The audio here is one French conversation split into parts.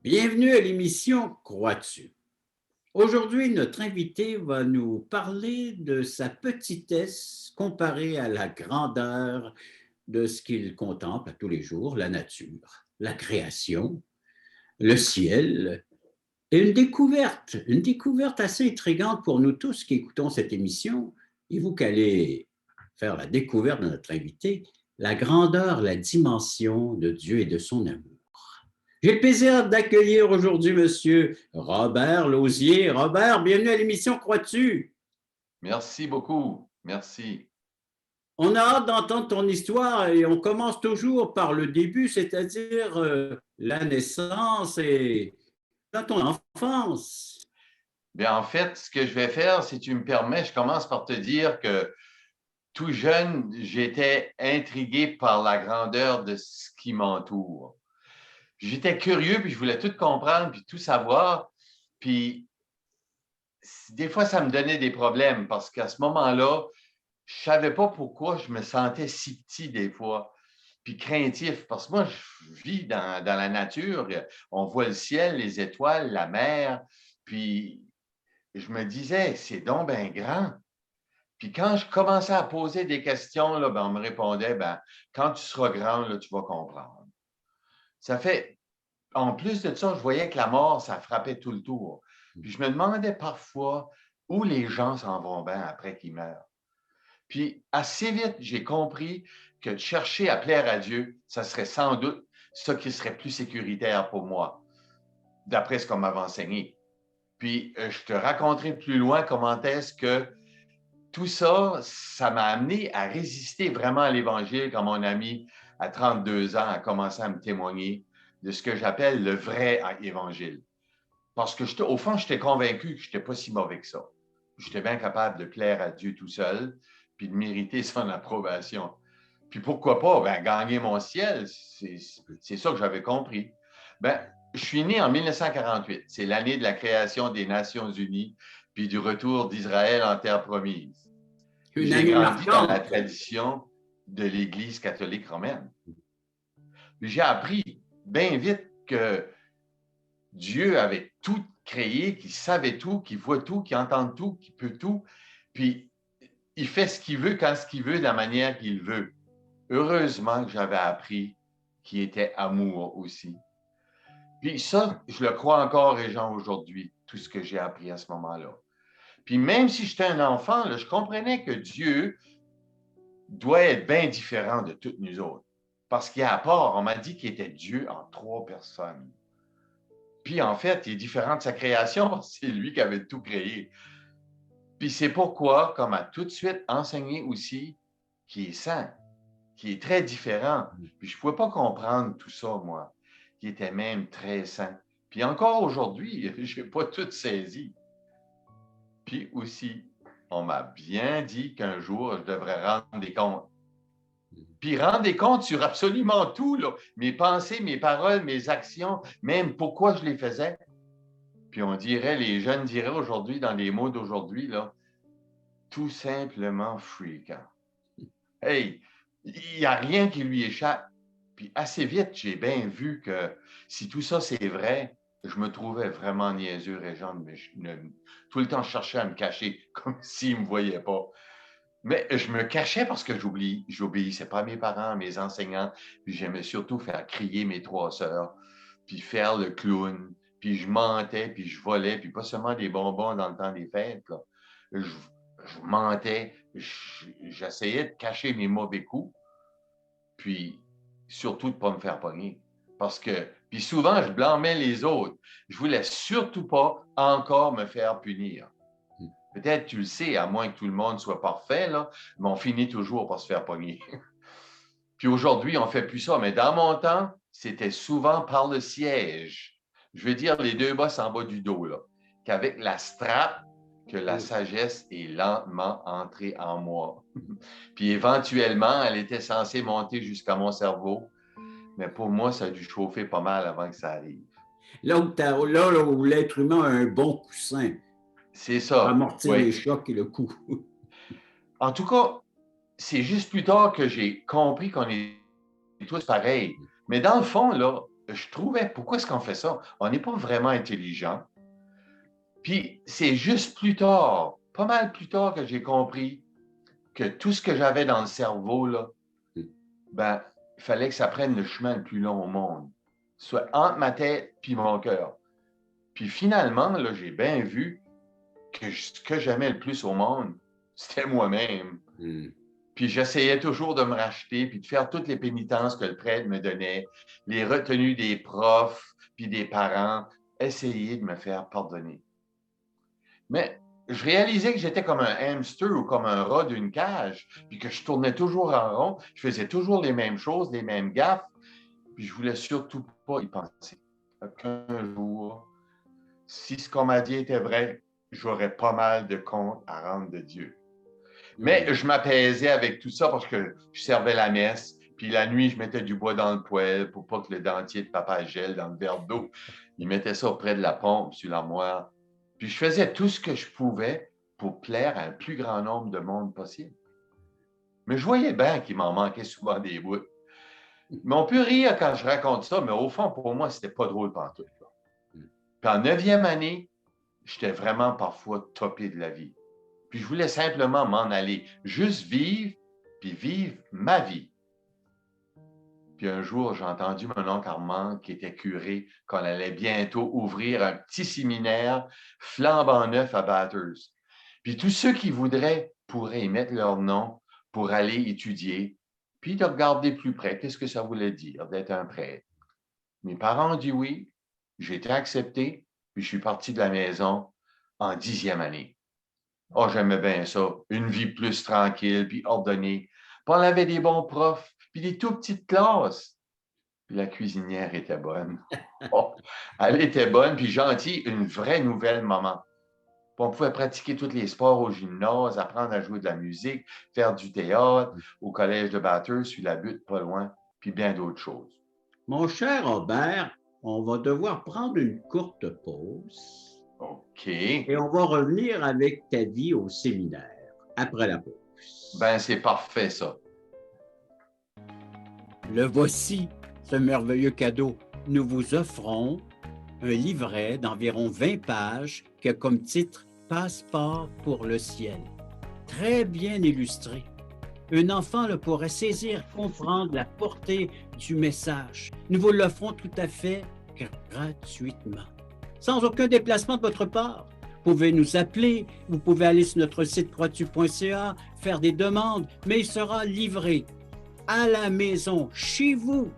Bienvenue à l'émission Crois-tu? Aujourd'hui, notre invité va nous parler de sa petitesse comparée à la grandeur de ce qu'il contemple à tous les jours, la nature, la création, le ciel, et une découverte assez intrigante pour nous tous qui écoutons cette émission, et vous qui allez faire la découverte de notre invité, la grandeur, la dimension de Dieu et de son amour. J'ai le plaisir d'accueillir aujourd'hui Monsieur Robert Lausier. Robert, bienvenue à l'émission Crois-tu? Merci beaucoup. Merci. On a hâte d'entendre ton histoire et on commence toujours par le début, c'est-à-dire la naissance et dans ton enfance. Bien, en fait, ce que je vais faire, si tu me permets, je commence par te dire que tout jeune, j'étais intrigué par la grandeur de ce qui m'entoure. J'étais curieux, puis je voulais tout comprendre, puis tout savoir. Puis des fois, ça me donnait des problèmes parce qu'à ce moment-là, je ne savais pas pourquoi je me sentais si petit des fois, puis craintif. Parce que moi, je vis dans la nature, on voit le ciel, les étoiles, la mer, puis je me disais, c'est donc bien grand. Puis quand je commençais à poser des questions, là, ben, on me répondait, ben, quand tu seras grand, là, tu vas comprendre. Ça fait, en plus de ça, je voyais que la mort, ça frappait tout le tour. Puis je me demandais parfois où les gens s'en vont bien après qu'ils meurent. Puis assez vite, j'ai compris que de chercher à plaire à Dieu, ça serait sans doute ça qui serait plus sécuritaire pour moi, d'après ce qu'on m'avait enseigné. Puis je te raconterai plus loin comment est-ce que tout ça, ça m'a amené à résister vraiment à l'Évangile quand mon ami, à 32 ans, a commencé à me témoigner de ce que j'appelle le vrai Évangile. Parce que, au fond, j'étais convaincu que je n'étais pas si mauvais que ça. J'étais bien capable de plaire à Dieu tout seul, puis de mériter son approbation. Puis pourquoi pas, ben, gagner mon ciel, c'est ça que j'avais compris. Ben, je suis né en 1948. C'est l'année de la création des Nations unies, puis du retour d'Israël en terre promise. Puis Une j'ai année grandi dans la marquante. tradition de l'Église catholique romaine. Puis j'ai appris bien vite que Dieu avait tout créé, qu'il savait tout, qu'il voit tout, qu'il entend tout, qu'il peut tout. Puis il fait ce qu'il veut, quand ce qu'il veut, de la manière qu'il veut. Heureusement que j'avais appris qu'il était amour aussi. Puis ça, je le crois encore, les gens, aujourd'hui, tout ce que j'ai appris à ce moment-là. Puis même si j'étais un enfant, là, je comprenais que Dieu doit être bien différent de toutes nous autres. Parce qu'il y a à part, on m'a dit qu'il était Dieu en trois personnes. Puis en fait, il est différent de sa création parce que c'est lui qui avait tout créé. Puis c'est pourquoi, comme a tout de suite enseigné aussi, qui est saint, qui est très différent. Puis je ne pouvais pas comprendre tout ça, moi, qui était même très saint. Puis encore aujourd'hui, je n'ai pas tout saisi. Puis aussi, on m'a bien dit qu'un jour, je devrais rendre des comptes. Puis rendre des comptes sur absolument tout, là. Mes pensées, mes paroles, mes actions, même pourquoi je les faisais. Puis on dirait, les jeunes diraient aujourd'hui, dans les mots d'aujourd'hui, là, tout simplement freakant. Hey, il n'y a rien qui lui échappe. Puis assez vite, j'ai bien vu que si tout ça c'est vrai, je me trouvais vraiment niaiseux, Régent, mais tout le temps je cherchais à me cacher comme s'ils ne me voyaient pas. Mais je me cachais parce que j'obéissais pas à mes parents, à mes enseignants, puis j'aimais surtout faire crier mes trois sœurs, puis faire le clown, puis je mentais, puis je volais, puis pas seulement des bonbons dans le temps des fêtes, là. Je, je mentais, j'essayais de cacher mes mauvais coups, puis surtout de ne pas me faire pogner. Parce que, puis souvent, je blâmais les autres. Je voulais surtout pas encore me faire punir. Peut-être tu le sais, à moins que tout le monde soit parfait, là, mais on finit toujours par se faire pogner. Puis aujourd'hui, on ne fait plus ça. Mais dans mon temps, c'était souvent par le siège. Je veux dire les deux bosses en bas du dos, là. Qu'avec la strap, que la sagesse est lentement entrée en moi. Puis éventuellement, elle était censée monter jusqu'à mon cerveau. Mais pour moi, ça a dû chauffer pas mal avant que ça arrive. Là où l'être humain a un bon coussin C'est pour ça, amortir les oui. chocs et le coup. En tout cas, c'est juste plus tard que j'ai compris qu'on est tous pareils. Mais dans le fond, là, je trouvais, pourquoi est-ce qu'on fait ça? On n'est pas vraiment intelligent. Puis c'est juste plus tard, pas mal plus tard que j'ai compris que tout ce que j'avais dans le cerveau, là, ben, il fallait que ça prenne le chemin le plus long au monde, soit entre ma tête puis mon cœur. Puis finalement, là, j'ai bien vu que ce que j'aimais le plus au monde, c'était moi-même. Puis j'essayais toujours de me racheter, puis de faire toutes les pénitences que le prêtre me donnait, les retenues des profs, puis des parents, essayer de me faire pardonner. Mais je réalisais que j'étais comme un hamster ou comme un rat d'une cage, puis que je tournais toujours en rond, je faisais toujours les mêmes choses, les mêmes gaffes, puis je voulais surtout pas y penser. Qu'un jour, si ce qu'on m'a dit était vrai, j'aurais pas mal de comptes à rendre de Dieu. Mais je m'apaisais avec tout ça parce que je servais la messe, puis la nuit, je mettais du bois dans le poêle pour pas que le dentier de papa gèle dans le verre d'eau. Il mettait ça près de la pompe, sur l'armoire. Puis je faisais tout ce que je pouvais pour plaire à un plus grand nombre de monde possible. Mais je voyais bien qu'il m'en manquait souvent des bouts. Mais on peut rire quand je raconte ça, mais au fond, pour moi, c'était pas drôle pantoute. Puis en 9e année, j'étais vraiment parfois topé de la vie. Puis je voulais simplement m'en aller, juste vivre, puis vivre ma vie. Puis un jour, j'ai entendu mon oncle Armand, qui était curé, qu'on allait bientôt ouvrir un petit séminaire flambant neuf à Bathurst. Puis tous ceux qui voudraient pourraient y mettre leur nom pour aller étudier, puis de regarder plus près qu'est-ce que ça voulait dire d'être un prêtre. Mes parents ont dit oui, j'ai été accepté, puis je suis parti de la maison en 10e année. Oh, j'aimais bien ça. Une vie plus tranquille, puis ordonnée. Puis on avait des bons profs, puis des tout petites classes. Puis la cuisinière était bonne. Oh, elle était bonne, puis gentille, une vraie nouvelle maman. Puis on pouvait pratiquer tous les sports au gymnase, apprendre à jouer de la musique, faire du théâtre, au collège de Bathurst, sur la butte, pas loin, puis bien d'autres choses. Mon cher Robert, on va devoir prendre une courte pause OK. et on va revenir avec ta vie au séminaire après la pause. Ben, c'est parfait, ça. Le voici, ce merveilleux cadeau. Nous vous offrons un livret d'environ 20 pages qui a comme titre Passeport pour le ciel. Très bien illustré. Un enfant le pourrait saisir, comprendre la portée du message. Nous vous l'offrons tout à fait gratuitement, sans aucun déplacement de votre part. Vous pouvez nous appeler, vous pouvez aller sur notre site croixtu.ca, faire des demandes, mais il sera livré à la maison, chez vous.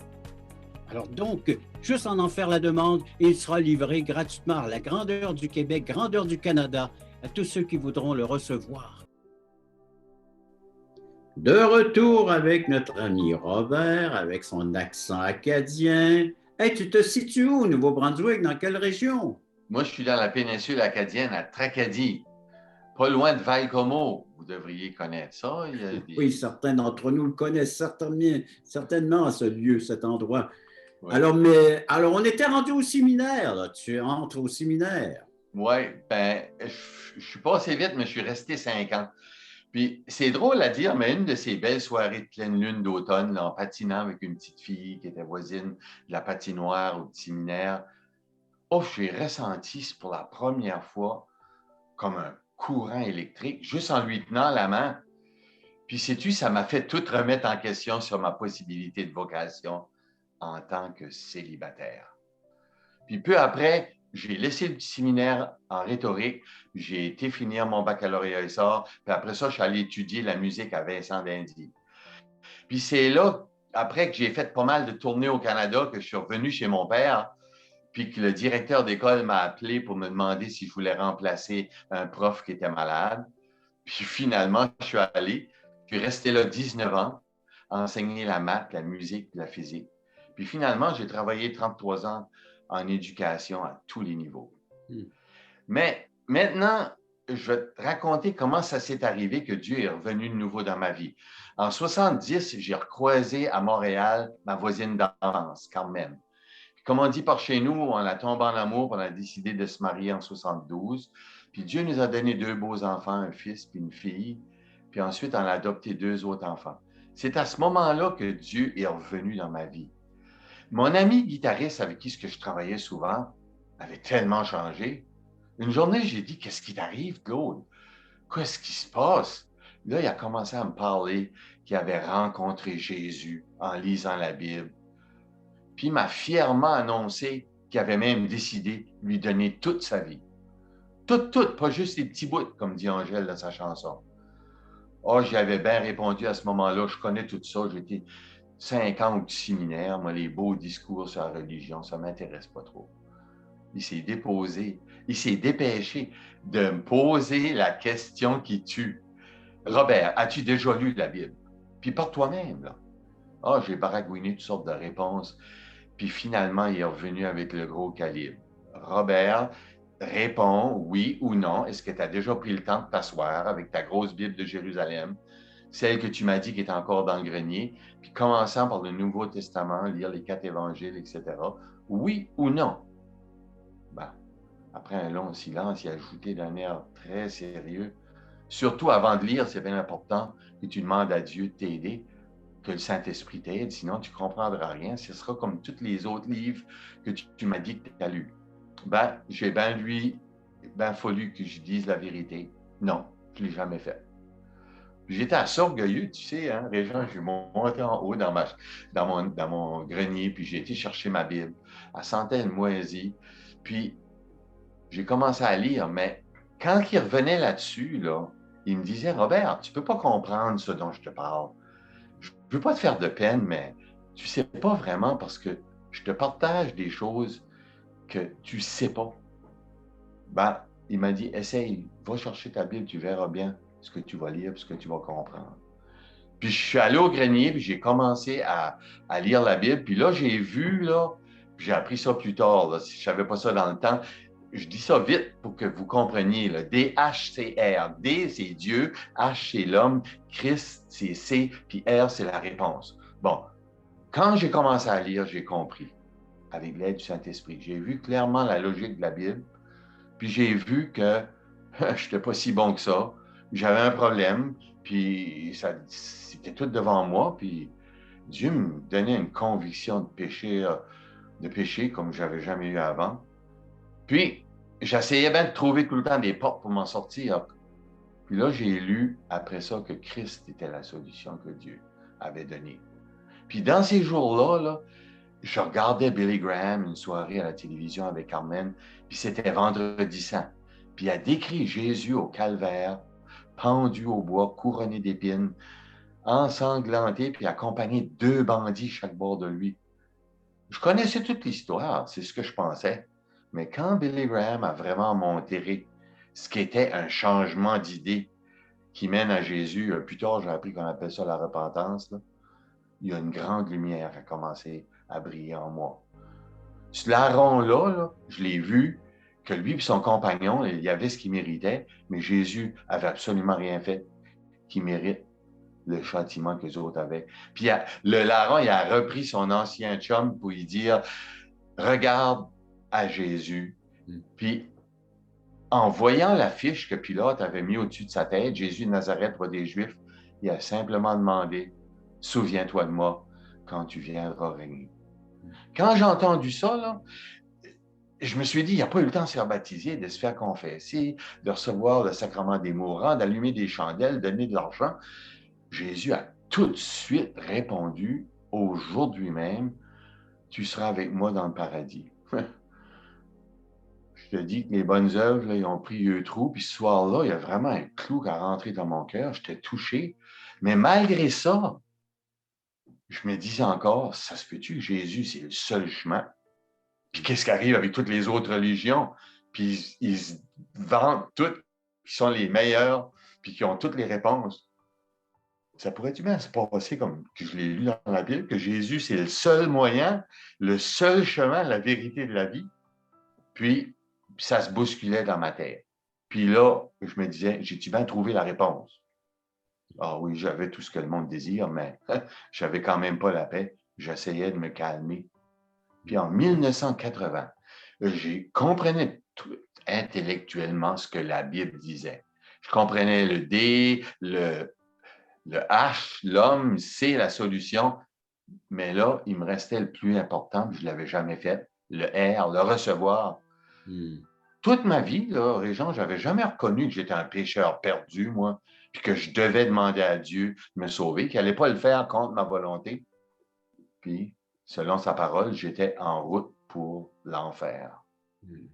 Alors donc, juste en faire la demande, et il sera livré gratuitement à la grandeur du Québec, grandeur du Canada, à tous ceux qui voudront le recevoir. De retour avec notre ami Robert, avec son accent acadien. Hey, tu te situes où au Nouveau-Brunswick? Dans quelle région? Moi, je suis dans la péninsule acadienne, à Tracadie, pas loin de Val-Comeau. Vous devriez connaître ça. Il y a des... Oui, certains d'entre nous le connaissent certainement à ce lieu, cet endroit. Oui. Alors, on était rendu au séminaire, là. Tu entres au séminaire. Oui, ben, je suis pas assez vite, mais je suis resté 5 ans. Puis c'est drôle à dire, mais une de ces belles soirées de pleine lune d'automne, en patinant avec une petite fille qui était voisine de la patinoire au séminaire, oh, j'ai ressenti pour la première fois comme un courant électrique, juste en lui tenant la main. Puis sais-tu, ça m'a fait tout remettre en question sur ma possibilité de vocation en tant que célibataire. Puis peu après, j'ai laissé le séminaire en rhétorique, j'ai été finir mon baccalauréat SR, puis après ça, je suis allé étudier la musique à Vincent d'Indy. Puis c'est là, après que j'ai fait pas mal de tournées au Canada, que je suis revenu chez mon père, puis que le directeur d'école m'a appelé pour me demander si je voulais remplacer un prof qui était malade. Puis finalement, je suis allé, je suis resté là 19 ans, enseigner la maths, la musique, la physique. Puis finalement, j'ai travaillé 33 ans en éducation à tous les niveaux. Mais maintenant, je vais te raconter comment ça s'est arrivé que Dieu est revenu de nouveau dans ma vie. En 70, j'ai recroisé à Montréal ma voisine d'enfance, Carmen. Puis comme on dit par chez nous, on a tombé en amour, on a décidé de se marier en 72. Puis Dieu nous a donné 2 beaux enfants, un fils puis une fille. Puis ensuite, on a adopté 2 autres enfants. C'est à ce moment-là que Dieu est revenu dans ma vie. Mon ami guitariste avec qui je travaillais souvent avait tellement changé. Une journée, j'ai dit, qu'est-ce qui t'arrive, Claude? Qu'est-ce qui se passe? Là, il a commencé à me parler qu'il avait rencontré Jésus en lisant la Bible. Puis il m'a fièrement annoncé qu'il avait même décidé de lui donner toute sa vie. Toute, pas juste les petits bouts, comme dit Angèle dans sa chanson. Oh, j'y avais bien répondu à ce moment-là, je connais tout ça, j'étais 5 ans au séminaire, moi, les beaux discours sur la religion, ça ne m'intéresse pas trop. Il s'est déposé, il s'est dépêché de me poser la question qui tue. Robert, as-tu déjà lu la Bible? Puis par toi-même, là. Ah, j'ai baragouiné toutes sortes de réponses. Puis finalement, il est revenu avec le gros calibre. Robert, réponds oui ou non. Est-ce que tu as déjà pris le temps de t'asseoir avec ta grosse Bible de Jérusalem, celle que tu m'as dit qui est encore dans le grenier, puis commençant par le Nouveau Testament, lire les 4 évangiles, etc. Oui ou non? Ben, après un long silence, il a ajouté d'un air très sérieux. Surtout avant de lire, c'est bien important que tu demandes à Dieu de t'aider, que le Saint-Esprit t'aide, sinon tu ne comprendras rien. Ce sera comme tous les autres livres que tu m'as dit que tu as lus. Ben, j'ai bien fallu que je dise la vérité. Non, je ne l'ai jamais fait. J'étais assez orgueilleux, tu sais, hein, Régent, je suis monté en haut dans mon grenier, puis j'ai été chercher ma Bible. Elle sentait le moisi. Puis j'ai commencé à lire, mais quand il revenait là-dessus, là, il me disait, Robert, tu ne peux pas comprendre ce dont je te parle. Je ne veux pas te faire de peine, mais tu ne sais pas vraiment parce que je te partage des choses que tu ne sais pas. Ben, il m'a dit, essaye, va chercher ta Bible, tu verras bien ce que tu vas lire, ce que tu vas comprendre. Puis je suis allé au grenier, puis j'ai commencé à lire la Bible. Puis là, j'ai vu, là, j'ai appris ça plus tard, là, si je ne savais pas ça dans le temps. Je dis ça vite pour que vous compreniez. Là. D-H-C-R. D, c'est Dieu. H, c'est l'homme. Christ, c'est C. Puis R, c'est la réponse. Bon, quand j'ai commencé à lire, j'ai compris, avec l'aide du Saint-Esprit. J'ai vu clairement la logique de la Bible. Puis j'ai vu que je n'étais pas si bon que ça. J'avais un problème, puis c'était tout devant moi. Puis Dieu me donnait une conviction de péché comme je n'avais jamais eu avant. Puis j'essayais bien de trouver tout le temps des portes pour m'en sortir. Puis là, j'ai lu après ça que Christ était la solution que Dieu avait donnée. Puis dans ces jours-là, là, je regardais Billy Graham une soirée à la télévision avec Carmen, puis c'était Vendredi Saint. Puis il a décrit Jésus au calvaire, pendu au bois, couronné d'épines, ensanglanté, puis accompagné de 2 bandits chaque bord de lui. Je connaissais toute l'histoire, c'est ce que je pensais. Mais quand Billy Graham a vraiment montré ce qu'était un changement d'idée qui mène à Jésus, plus tard j'ai appris qu'on appelle ça la repentance, là, il y a une grande lumière qui a commencé à briller en moi. Ce larron-là, je l'ai vu, que lui et son compagnon, il y avait ce qu'il méritait, mais Jésus avait absolument rien fait qui mérite le châtiment que les autres avaient. Puis le larron, il a repris son ancien chum pour lui dire, regarde à Jésus. Puis en voyant l'affiche que Pilate avait mis au-dessus de sa tête, Jésus de Nazareth, roi des Juifs, il a simplement demandé, souviens-toi de moi quand tu viendras régner. Quand j'ai entendu ça, là, je me suis dit, il n'y a pas eu le temps de se faire baptiser, de se faire confesser, de recevoir le sacrement des mourants, d'allumer des chandelles, de donner de l'argent. Jésus a tout de suite répondu, aujourd'hui même, tu seras avec moi dans le paradis. Je te dis que les bonnes œuvres, là, ils ont pris un trou, puis ce soir-là, il y a vraiment un clou qui a rentré dans mon cœur. J'étais touché. Mais malgré ça, je me disais encore, ça se peut-tu que Jésus, c'est le seul chemin? Puis qu'est-ce qui arrive avec toutes les autres religions? Puis ils se vantent toutes, qui sont les meilleurs, puis qui ont toutes les réponses. Ça pourrait-tu bien se passer comme que je l'ai lu dans la Bible, que Jésus, c'est le seul moyen, le seul chemin, la vérité de la vie? Puis ça se bousculait dans ma tête. Puis là, je me disais, j'ai-tu bien trouvé la réponse? Ah oui, j'avais tout ce que le monde désire, mais je n'avais quand même pas la paix. J'essayais de me calmer. Puis en 1980, j'ai comprenais tout, intellectuellement ce que la Bible disait. Je comprenais le D, le H, l'homme, c'est la solution. Mais là, il me restait le plus important, puis je ne l'avais jamais fait, le R, le recevoir. Hmm. Toute ma vie, là, Régent, je n'avais jamais reconnu que j'étais un pécheur perdu, moi, puis que je devais demander à Dieu de me sauver, qu'il n'allait pas le faire contre ma volonté. Puis, selon sa parole, j'étais en route pour l'enfer. Hmm.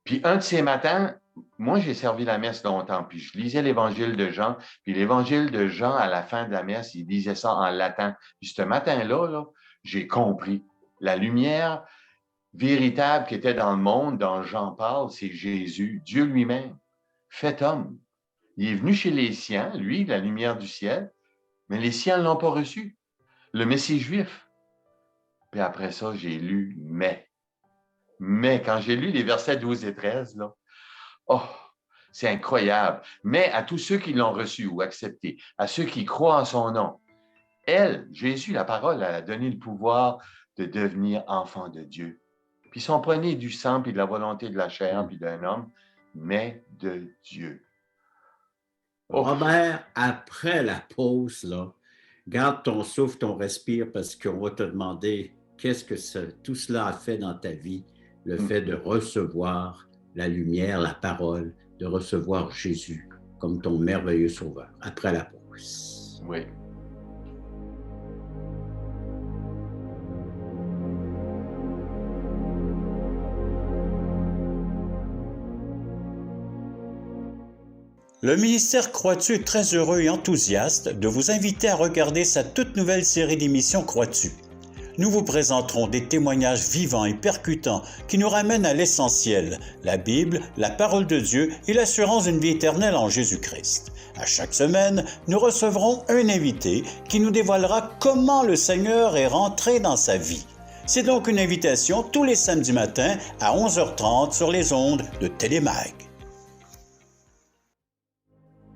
Puis, un de ces matins, moi, j'ai servi la messe longtemps, puis je lisais l'Évangile de Jean, puis l'Évangile de Jean, à la fin de la messe, il disait ça en latin. Puis, ce matin-là, là, j'ai compris. La lumière véritable qui était dans le monde, dont Jean parle, c'est Jésus, Dieu lui-même, fait homme. Il est venu chez les siens, lui, la lumière du ciel, mais les siens ne l'ont pas reçu. Le Messie juif. Puis après ça, j'ai lu Mais, quand j'ai lu les versets 12 et 13, là, oh, c'est incroyable. Mais à tous ceux qui l'ont reçu ou accepté, à ceux qui croient en son nom, elle, Jésus, la parole, elle a donné le pouvoir de devenir enfant de Dieu. Puis ils sont pas nés du sang, puis de la volonté de la chair, puis d'un homme, mais de Dieu. Ouf! Robert, après la pause, là, garde ton souffle, ton respire, parce qu'on va te demander qu'est-ce que tout cela a fait dans ta vie, le fait de recevoir la lumière, la parole, de recevoir Jésus comme ton merveilleux sauveur. Après la pause. Oui. Le ministère Croix-tu est très heureux et enthousiaste de vous inviter à regarder sa toute nouvelle série d'émissions Croix-tu. Nous vous présenterons des témoignages vivants et percutants qui nous ramènent à l'essentiel, la Bible, la parole de Dieu et l'assurance d'une vie éternelle en Jésus-Christ. À chaque semaine, nous recevrons un invité qui nous dévoilera comment le Seigneur est rentré dans sa vie. C'est donc une invitation tous les samedis matins à 11h30 sur les ondes de Télémag.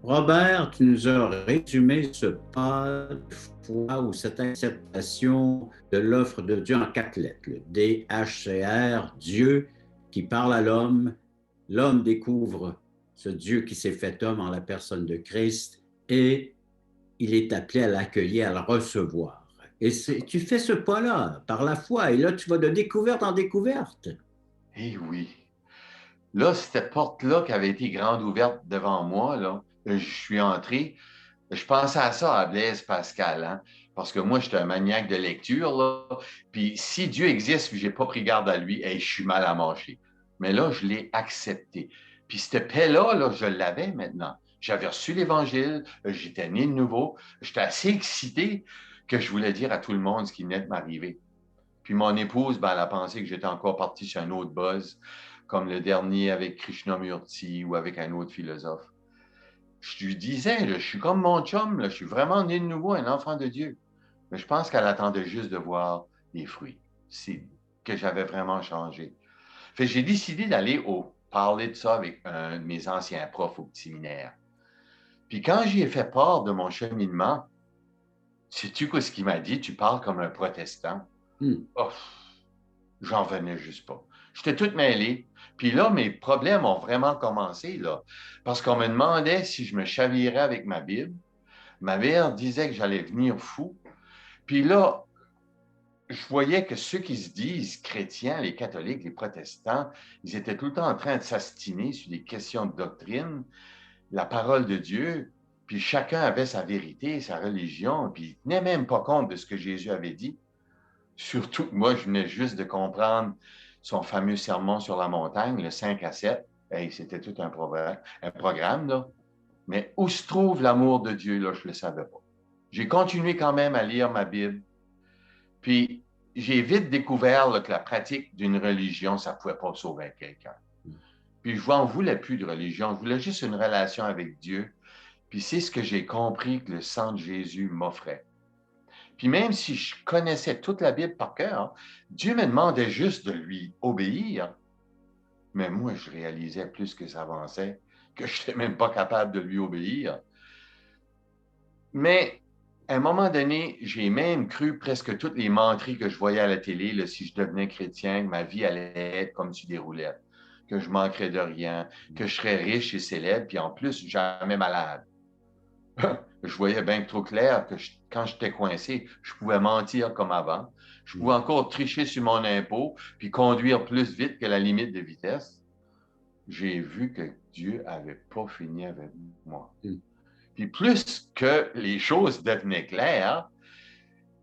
Robert, tu nous as résumé ce pas de foi ou cette acceptation de l'offre de Dieu en 4 lettres, le DHCR, Dieu qui parle à l'homme, l'homme découvre ce Dieu qui s'est fait homme en la personne de Christ et il est appelé à l'accueillir, à le recevoir. Et tu fais ce pas-là par la foi et là tu vas de découverte en découverte. Eh oui. Là, cette porte-là qui avait été grande ouverte devant moi, là, je suis entré. Je pensais à ça à Blaise Pascal, hein, parce que moi, j'étais un maniaque de lecture, là. Puis si Dieu existe, puis je n'ai pas pris garde à lui, je suis mal à manger. Mais là, je l'ai accepté. Puis cette paix-là, là, je l'avais maintenant. J'avais reçu l'Évangile, j'étais né de nouveau, j'étais assez excité que je voulais dire à tout le monde ce qui venait de m'arriver. Puis mon épouse, ben, elle a pensé que j'étais encore parti sur un autre buzz, comme le dernier avec Krishnamurti ou avec un autre philosophe. Je lui disais, je suis comme mon chum, je suis vraiment né de nouveau, un enfant de Dieu. Mais je pense qu'elle attendait juste de voir les fruits. C'est que j'avais vraiment changé. Fait que j'ai décidé d'aller parler de ça avec un de mes anciens profs au petit séminaire. Puis quand j'y ai fait part de mon cheminement, sais-tu quoi ce qu'il m'a dit? Tu parles comme un protestant. Oh, j'en venais juste pas. J'étais toute mêlée. Puis là, mes problèmes ont vraiment commencé, là. Parce qu'on me demandait si je me chavirais avec ma Bible. Ma mère disait que j'allais venir fou. Puis là, je voyais que ceux qui se disent chrétiens, les catholiques, les protestants, ils étaient tout le temps en train de s'astiner sur des questions de doctrine, la parole de Dieu, puis chacun avait sa vérité, sa religion, puis ils ne tenaient même pas compte de ce que Jésus avait dit. Surtout que moi, je venais juste de comprendre son fameux sermon sur la montagne, le 5 à 7. Hey, c'était tout un programme, là. Mais où se trouve l'amour de Dieu, là, je ne le savais pas. J'ai continué quand même à lire ma Bible. Puis, j'ai vite découvert là, que la pratique d'une religion, ça ne pouvait pas sauver quelqu'un. Puis, je n'en voulais plus de religion. Je voulais juste une relation avec Dieu. Puis, c'est ce que j'ai compris que le sang de Jésus m'offrait. Puis même si je connaissais toute la Bible par cœur, Dieu me demandait juste de lui obéir. Mais moi, je réalisais plus que ça avançait, que je n'étais même pas capable de lui obéir. Mais à un moment donné, j'ai même cru presque toutes les menteries que je voyais à la télé, là, si je devenais chrétien, que ma vie allait être comme sur des roulettes, que je manquerais de rien, que je serais riche et célèbre, puis en plus, jamais malade. je voyais bien trop clair que quand j'étais coincé, je pouvais mentir comme avant. Je pouvais encore tricher sur mon impôt, puis conduire plus vite que la limite de vitesse. J'ai vu que Dieu n'avait pas fini avec moi. Puis plus que les choses devenaient claires,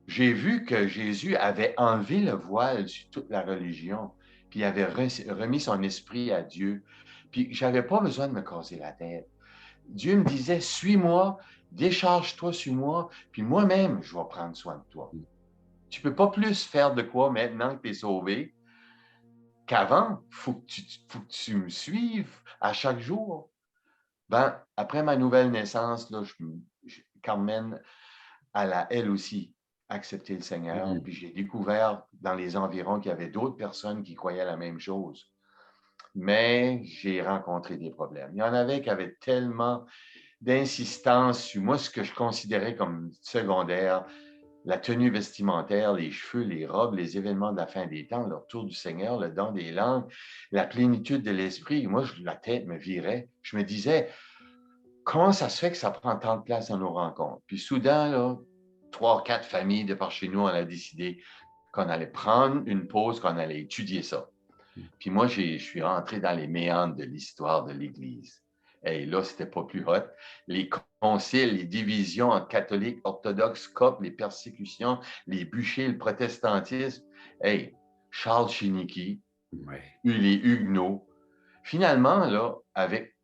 j'ai vu que Jésus avait enlevé le voile sur toute la religion, puis il avait remis son esprit à Dieu. Puis je n'avais pas besoin de me casser la tête. Dieu me disait, suis-moi, décharge-toi sur moi, puis moi-même, je vais prendre soin de toi. Tu ne peux pas plus faire de quoi maintenant que tu es sauvé qu'avant. Il faut que tu me suives à chaque jour. Ben, après ma nouvelle naissance, là, Carmen, elle aussi accepté le Seigneur. Puis j'ai découvert dans les environs qu'il y avait d'autres personnes qui croyaient la même chose. Mais j'ai rencontré des problèmes. Il y en avait qui avaient tellement d'insistance sur moi, ce que je considérais comme secondaire, la tenue vestimentaire, les cheveux, les robes, les événements de la fin des temps, le retour du Seigneur, le don des langues, la plénitude de l'esprit. Moi, la tête me virait. Je me disais, comment ça se fait que ça prend tant de place dans nos rencontres? Puis soudain, là, 3 ou 4 familles de par chez nous, on a décidé qu'on allait prendre une pause, qu'on allait étudier ça. Puis moi, je suis rentré dans les méandres de l'histoire de l'Église. Et là, c'était pas plus hot. Les conciles, les divisions entre catholiques, orthodoxes, coptes, les persécutions, les bûchers, le protestantisme. Hey, Charles Chiniquy, les Huguenots. Finalement, là, avec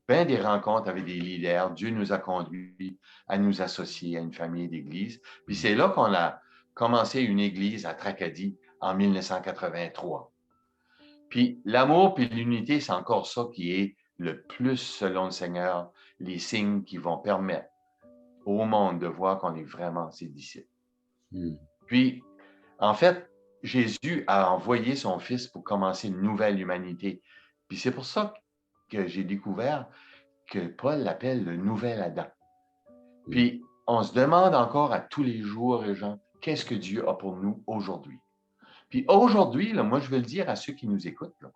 bien des rencontres avec des leaders, Dieu nous a conduits à nous associer à une famille d'églises. Puis c'est là qu'on a commencé une église à Tracadie en 1983. Puis l'amour puis l'unité, c'est encore ça qui est le plus, selon le Seigneur, les signes qui vont permettre au monde de voir qu'on est vraiment ses disciples. Puis, en fait, Jésus a envoyé son Fils pour commencer une nouvelle humanité. Puis c'est pour ça que j'ai découvert que Paul l'appelle le nouvel Adam. Puis, on se demande encore à tous les jours, les gens, qu'est-ce que Dieu a pour nous aujourd'hui? Puis aujourd'hui, là, moi, je veux le dire à ceux qui nous écoutent, là,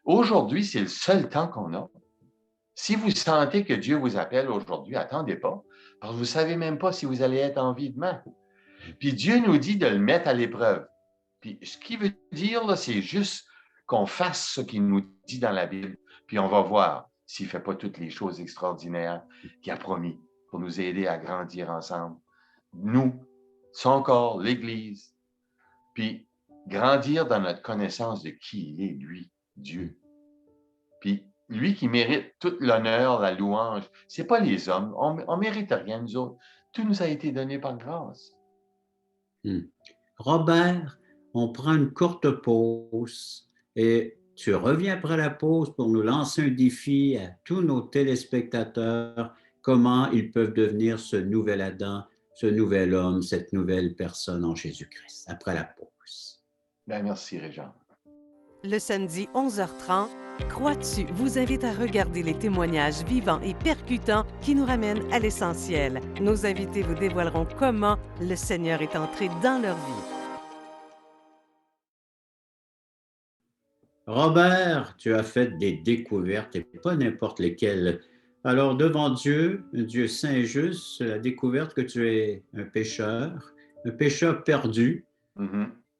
aujourd'hui, c'est le seul temps qu'on a. Si vous sentez que Dieu vous appelle aujourd'hui, attendez pas, parce que vous ne savez même pas si vous allez être en vie demain. Puis Dieu nous dit de le mettre à l'épreuve. Puis ce qui veut dire, là, c'est juste qu'on fasse ce qu'il nous dit dans la Bible, puis on va voir s'il ne fait pas toutes les choses extraordinaires qu'il a promis pour nous aider à grandir ensemble. Nous, son corps, l'Église, puis grandir dans notre connaissance de qui il est, lui, Dieu. Puis lui qui mérite tout l'honneur, la louange, ce n'est pas les hommes. On ne mérite rien, nous autres. Tout nous a été donné par grâce. Robert, on prend une courte pause et tu reviens après la pause pour nous lancer un défi à tous nos téléspectateurs, comment ils peuvent devenir ce nouvel Adam, ce nouvel homme, cette nouvelle personne en Jésus-Christ, après la pause. Bien, merci, Régent. Le samedi 11h30, Crois-tu vous invite à regarder les témoignages vivants et percutants qui nous ramènent à l'essentiel. Nos invités vous dévoileront comment le Seigneur est entré dans leur vie. Robert, tu as fait des découvertes et pas n'importe lesquelles. Alors, devant Dieu, un Dieu saint et juste, la découverte que tu es un pécheur perdu.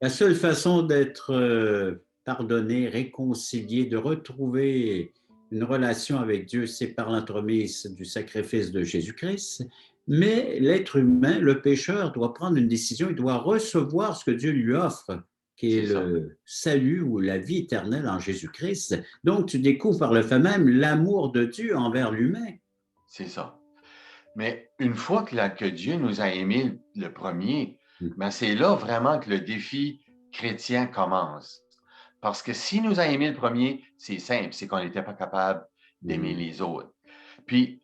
La seule façon d'être pardonné, réconcilié, de retrouver une relation avec Dieu, c'est par l'entremise du sacrifice de Jésus-Christ. Mais l'être humain, le pécheur, doit prendre une décision, il doit recevoir ce que Dieu lui offre, qui est le salut ou la vie éternelle en Jésus-Christ. Donc, tu découvres par le fait même l'amour de Dieu envers l'humain. C'est ça. Mais une fois que Dieu nous a aimés le premier, ben c'est là vraiment que le défi chrétien commence. Parce que s'il nous a aimés le premier, c'est simple, c'est qu'on n'était pas capable d'aimer les autres. Puis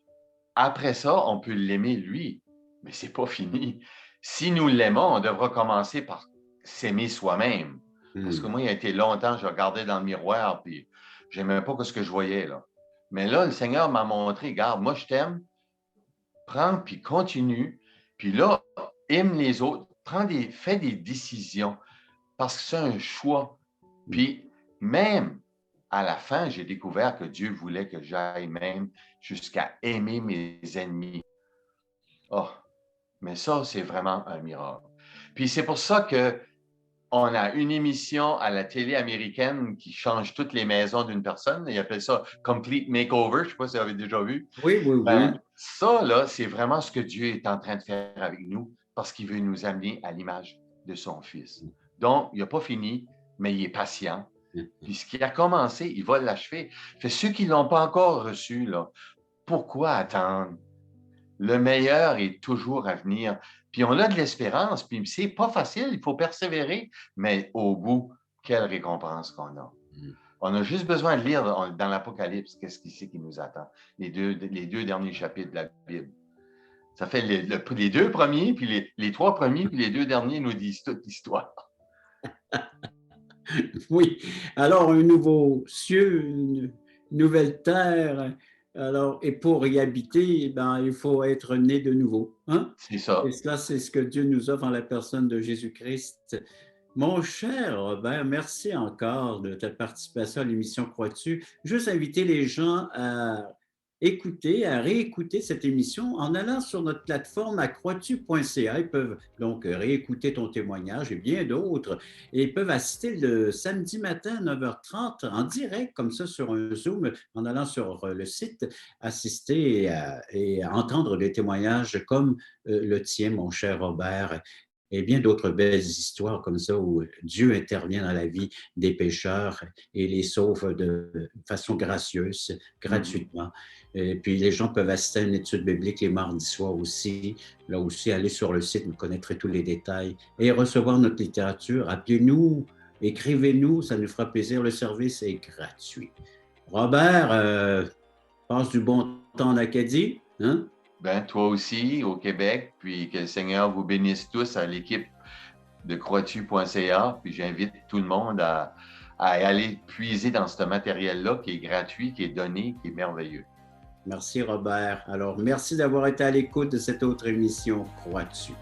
après ça, on peut l'aimer lui, mais c'est pas fini. Si nous l'aimons, on devra commencer par s'aimer soi-même. Parce que moi, il y a été longtemps, je regardais dans le miroir, puis je n'aimais pas ce que je voyais là. Mais là, le Seigneur m'a montré, regarde, moi je t'aime, prends puis continue, puis là, aime les autres, fais des décisions, parce que c'est un choix. Puis même à la fin, j'ai découvert que Dieu voulait que j'aille même jusqu'à aimer mes ennemis. Oh, mais ça, c'est vraiment un miracle. Puis c'est pour ça que on a une émission à la télé américaine qui change toutes les maisons d'une personne. Ils appellent ça Complete Makeover. Je ne sais pas si vous avez déjà vu. Oui, oui, oui. Ça, là, c'est vraiment ce que Dieu est en train de faire avec nous parce qu'il veut nous amener à l'image de son Fils. Donc, il n'a pas fini, mais il est patient. Puis ce qui a commencé, il va l'achever. Fait ceux qui ne l'ont pas encore reçu, là, pourquoi attendre? Le meilleur est toujours à venir. Puis on a de l'espérance, puis c'est pas facile, il faut persévérer, mais au bout, quelle récompense qu'on a. On a juste besoin de lire dans l'Apocalypse qu'est-ce qui c'est qui nous attend, les deux derniers chapitres de la Bible. Ça fait les deux premiers, puis les trois premiers, puis les deux derniers nous disent toute l'histoire. Oui, alors un nouveau ciel, une nouvelle terre. Alors, et pour y habiter, ben, il faut être né de nouveau. Hein? C'est ça. Et cela, c'est ce que Dieu nous offre en la personne de Jésus-Christ. Mon cher Robert, merci encore de ta participation à l'émission Crois-tu. Juste inviter les gens à écouter, à réécouter cette émission en allant sur notre plateforme à croistu.ca. Ils peuvent donc réécouter ton témoignage et bien d'autres. Et ils peuvent assister le samedi matin à 9h30 en direct, comme ça, sur un Zoom, en allant sur le site, assister et entendre des témoignages comme le tien, mon cher Robert, et bien d'autres belles histoires comme ça où Dieu intervient dans la vie des pécheurs et les sauve de façon gracieuse, gratuitement. Et puis les gens peuvent assister à une étude biblique les mardis soirs aussi. Là aussi, allez sur le site, vous connaîtrez tous les détails et recevoir notre littérature. Appelez-nous, écrivez-nous, ça nous fera plaisir. Le service est gratuit. Robert, passe du bon temps en Acadie. Hein? Ben, toi aussi, au Québec, puis que le Seigneur vous bénisse tous à l'équipe de croitu.ca, puis j'invite tout le monde à aller puiser dans ce matériel-là qui est gratuit, qui est donné, qui est merveilleux. Merci Robert. Alors, merci d'avoir été à l'écoute de cette autre émission Crois-tu.